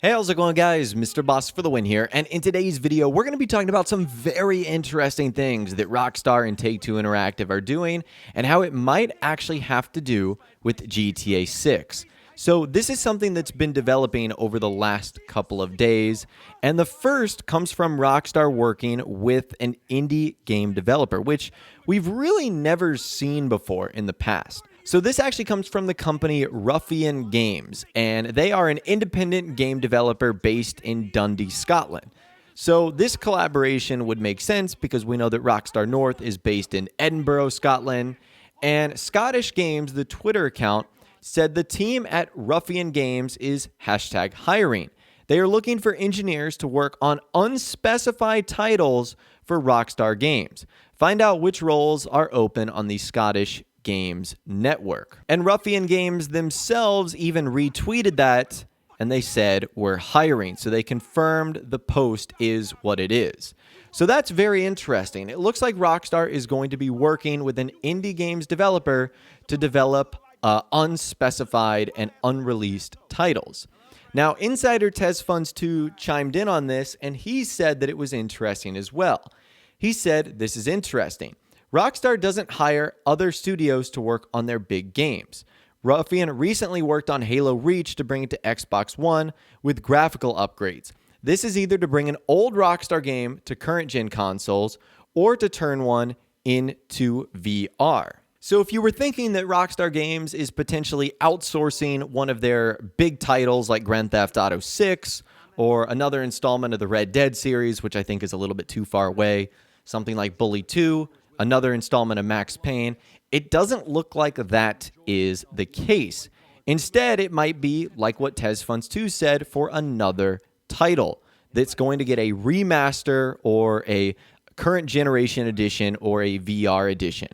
Hey, how's it going, guys? Mr. Boss for the win here, and in today's video, we're going to be talking about some very interesting things that Rockstar and Take-Two Interactive are doing, and how it might actually have to do with GTA 6. So this is something that's been developing over the last couple of days, and the first comes from Rockstar working with an indie game developer, which we've really never seen before in the past. So this actually comes from the company Ruffian Games, and they are an independent game developer based in Dundee, Scotland. So this collaboration would make sense because we know that Rockstar North is based in Edinburgh, Scotland, and Scottish Games, the Twitter account, said the team at Ruffian Games is #hiring. They are looking for engineers to work on unspecified titles for Rockstar Games. Find out which roles are open on the Scottish Games network. And Ruffian Games themselves even retweeted that, and they said we're hiring. So they confirmed the post is what it is. So that's very interesting. It looks like Rockstar is going to be working with an indie games developer to develop unspecified and unreleased titles. Now, insider TezFunds2 chimed in on this, and he said that it was interesting as well. He said, this is interesting. Rockstar doesn't hire other studios to work on their big games. Ruffian recently worked on Halo Reach to bring it to Xbox One with graphical upgrades. This is either to bring an old Rockstar game to current-gen consoles or to turn one into VR. So if you were thinking that Rockstar Games is potentially outsourcing one of their big titles like Grand Theft Auto 6 or another installment of the Red Dead series, which I think is a little bit too far away, something like Bully 2, another installment of Max Payne, it doesn't look like that is the case. Instead, it might be like what TezFunds2 said for another title that's going to get a remaster or a current generation edition or a VR edition.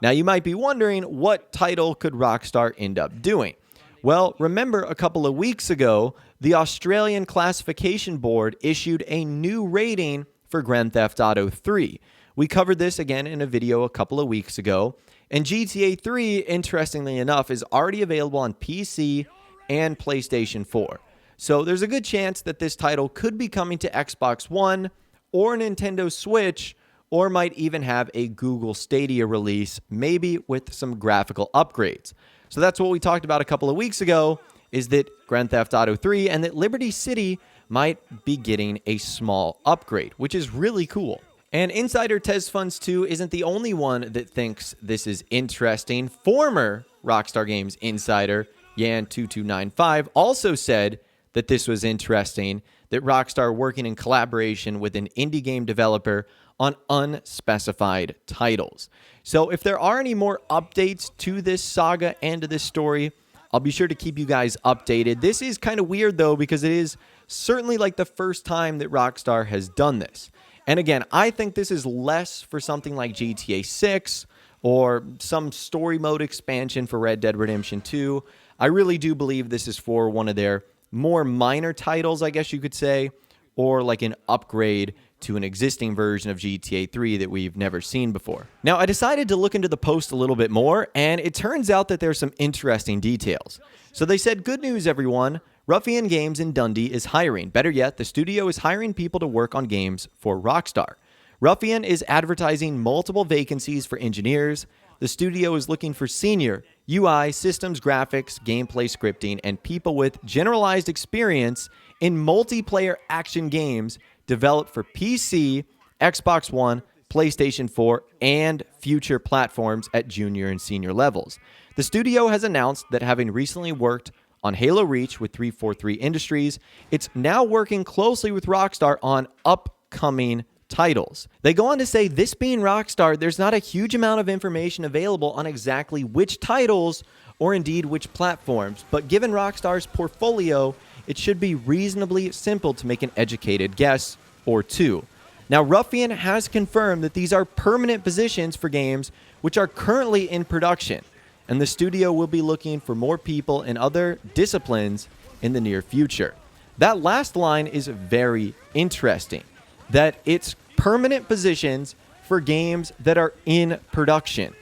Now, you might be wondering, what title could Rockstar end up doing? Well, remember a couple of weeks ago, the Australian Classification Board issued a new rating for Grand Theft Auto 3. We covered this again in a video a couple of weeks ago, and GTA 3, interestingly enough, is already available on PC and PlayStation 4. So there's a good chance that this title could be coming to Xbox One or Nintendo Switch, or might even have a Google Stadia release, maybe with some graphical upgrades. So that's what we talked about a couple of weeks ago, is that Grand Theft Auto 3 and that Liberty City might be getting a small upgrade, which is really cool. And insider TezFunds2 isn't the only one that thinks this is interesting. Former Rockstar Games insider Yan2295 also said that this was interesting, that Rockstar working in collaboration with an indie game developer on unspecified titles. So if there are any more updates to this saga and to this story, I'll be sure to keep you guys updated. This is kind of weird, though, because it is certainly like the first time that Rockstar has done this. And again, I think this is less for something like GTA 6 or some story mode expansion for Red Dead Redemption 2. I really do believe this is for one of their more minor titles, I guess you could say, or like an upgrade to an existing version of GTA 3 that we've never seen before. Now, I decided to look into the post a little bit more, and it turns out that there's some interesting details. So they said, good news, everyone. Ruffian Games in Dundee is hiring. Better yet, the studio is hiring people to work on games for Rockstar. Ruffian is advertising multiple vacancies for engineers. The studio is looking for senior UI, systems, graphics, gameplay scripting, and people with generalized experience in multiplayer action games developed for PC, Xbox One, PlayStation 4, and future platforms at junior and senior levels. The studio has announced that having recently worked on Halo Reach with 343 Industries, it's now working closely with Rockstar on upcoming titles. They go on to say, this being Rockstar, there's not a huge amount of information available on exactly which titles or indeed which platforms, but given Rockstar's portfolio, it should be reasonably simple to make an educated guess or two. Now, Ruffian has confirmed that these are permanent positions for games which are currently in production, and the studio will be looking for more people in other disciplines in the near future. That last line is very interesting, that it's permanent positions for games that are in production,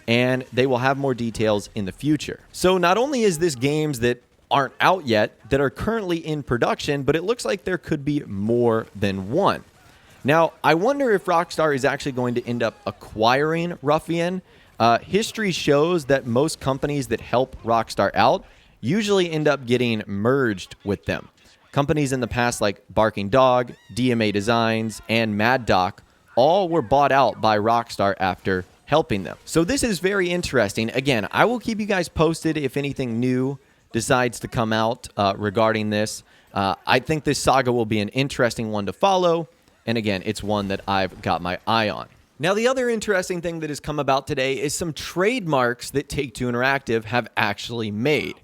and they will have more details in the future. So not only is this games that aren't out yet that are currently in production, but it looks like there could be more than one. Now, I wonder if Rockstar is actually going to end up acquiring Ruffian. History shows that most companies that help Rockstar out usually end up getting merged with them. Companies in the past like Barking Dog, DMA Designs, and Mad Doc all were bought out by Rockstar after helping them. So this is very interesting. Again, I will keep you guys posted if anything new decides to come out regarding this. I think this saga will be an interesting one to follow. And again, it's one that I've got my eye on. Now, the other interesting thing that has come about today is some trademarks that Take-Two Interactive have actually made.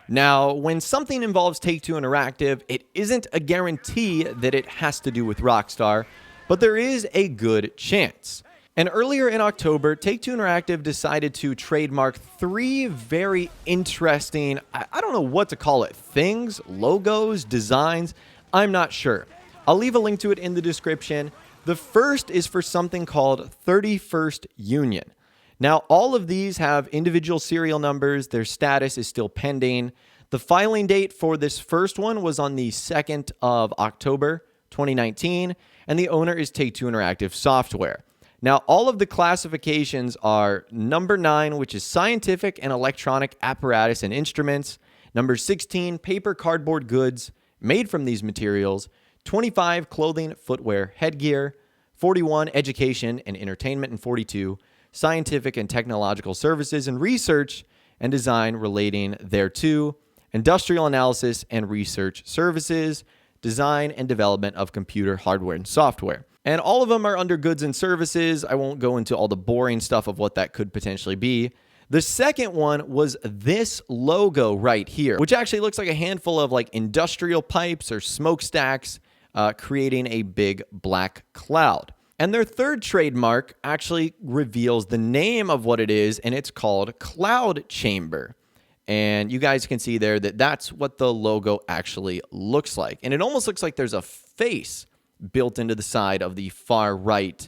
Now, when something involves Take-Two Interactive, it isn't a guarantee that it has to do with Rockstar, but there is a good chance. And earlier in October, Take-Two Interactive decided to trademark 3 very interesting, I don't know what to call it, things, logos, designs, I'm not sure. I'll leave a link to it in the description. The first is for something called 31st Union. Now, all of these have individual serial numbers. Their status is still pending. The filing date for this first one was on the 2nd of October, 2019, and the owner is Take-Two Interactive Software. Now, all of the classifications are number 9, which is scientific and electronic apparatus and instruments. Number 16, paper cardboard goods made from these materials. 25, clothing, footwear, headgear. 41, education and entertainment. And 42, scientific and technological services and research and design relating thereto. Industrial analysis and research services. Design and development of computer hardware and software. And all of them are under goods and services. I won't go into all the boring stuff of what that could potentially be. The second one was this logo right here, which actually looks like a handful of like industrial pipes or smokestacks creating a big black cloud. And their third trademark actually reveals the name of what it is, and it's called Cloud Chamber. And you guys can see there that that's what the logo actually looks like. And it almost looks like there's a face built into the side of the far right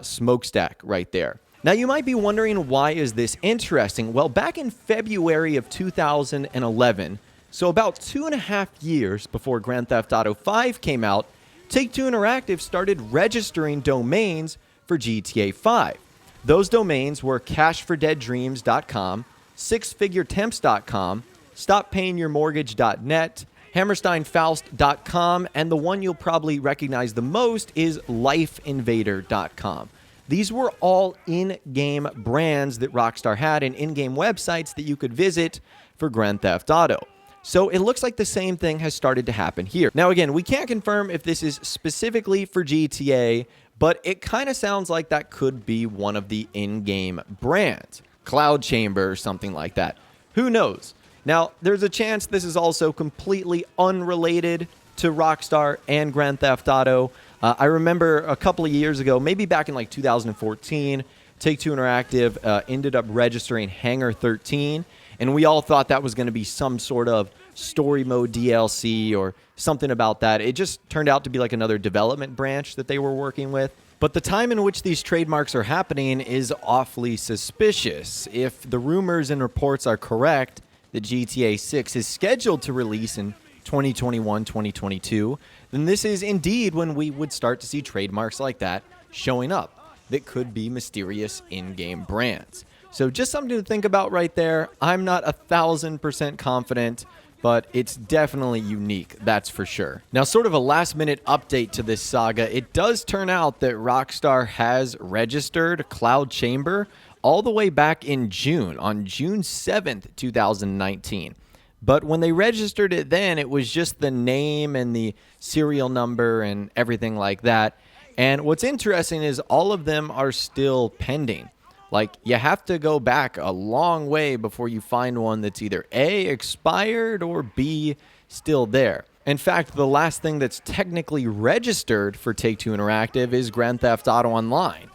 smokestack right there. Now, you might be wondering, why is this interesting? Well, back in February of 2011, so about 2.5 years before Grand Theft Auto 5 came out, Take-Two Interactive started registering domains for GTA 5. Those domains were cashfordeaddreams.com, sixfiguretemps.com, stoppayingyourmortgage.net, hammersteinfaust.com, and the one you'll probably recognize the most is lifeinvader.com. These were all in-game brands that Rockstar had and in-game websites that you could visit for Grand Theft Auto. So it looks like the same thing has started to happen here. Now, again, we can't confirm if this is specifically for GTA, but it kind of sounds like that could be one of the in-game brands. Cloud Chamber or something like that. Who knows? Now, there's a chance this is also completely unrelated to Rockstar and Grand Theft Auto. I remember a couple of years ago, maybe back in like 2014, Take-Two Interactive ended up registering Hangar 13, and we all thought that was going to be some sort of story mode DLC or something about that. It just turned out to be like another development branch that they were working with. But the time in which these trademarks are happening is awfully suspicious. If the rumors and reports are correct that GTA 6 is scheduled to release in 2021-2022, then this is indeed when we would start to see trademarks like that showing up that could be mysterious in-game brands. So just something to think about right there. I'm not 1,000% confident, but it's definitely unique, that's for sure. Now, sort of a last-minute update to this saga, it does turn out that Rockstar has registered Cloud Chamber all the way back in June, on June 7th, 2019. But when they registered it then, it was just the name and the serial number and everything like that. And what's interesting is all of them are still pending. Like, you have to go back a long way before you find one that's either A, expired, or B, still there. In fact, the last thing that's technically registered for Take-Two Interactive is Grand Theft Auto Online,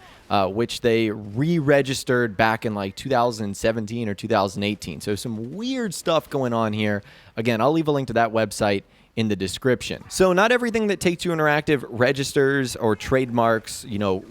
which they re-registered back in like 2017 or 2018. So some weird stuff going on here. Again, I'll leave a link to that website in the description. So not everything that Take-Two Interactive registers or trademarks,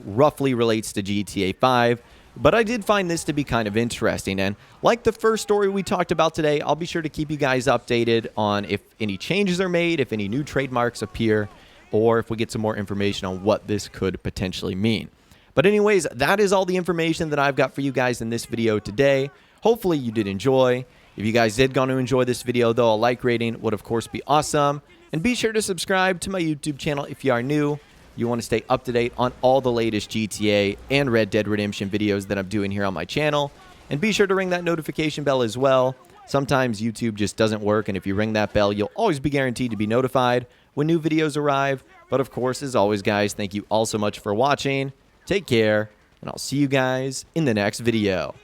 roughly relates to GTA 5. But I did find this to be kind of interesting, and like the first story we talked about today, I'll be sure to keep you guys updated on if any changes are made, if any new trademarks appear, or if we get some more information on what this could potentially mean. But anyways, that is all the information that I've got for you guys in this video today. Hopefully you did enjoy. If you guys did going to enjoy this video, though, a like rating would of course be awesome. And be sure to subscribe to my YouTube channel if you are new. You want to stay up to date on all the latest GTA and Red Dead Redemption videos that I'm doing here on my channel. And be sure to ring that notification bell as well. Sometimes YouTube just doesn't work, and if you ring that bell, you'll always be guaranteed to be notified when new videos arrive. But of course, as always, guys, thank you all so much for watching. Take care, and I'll see you guys in the next video.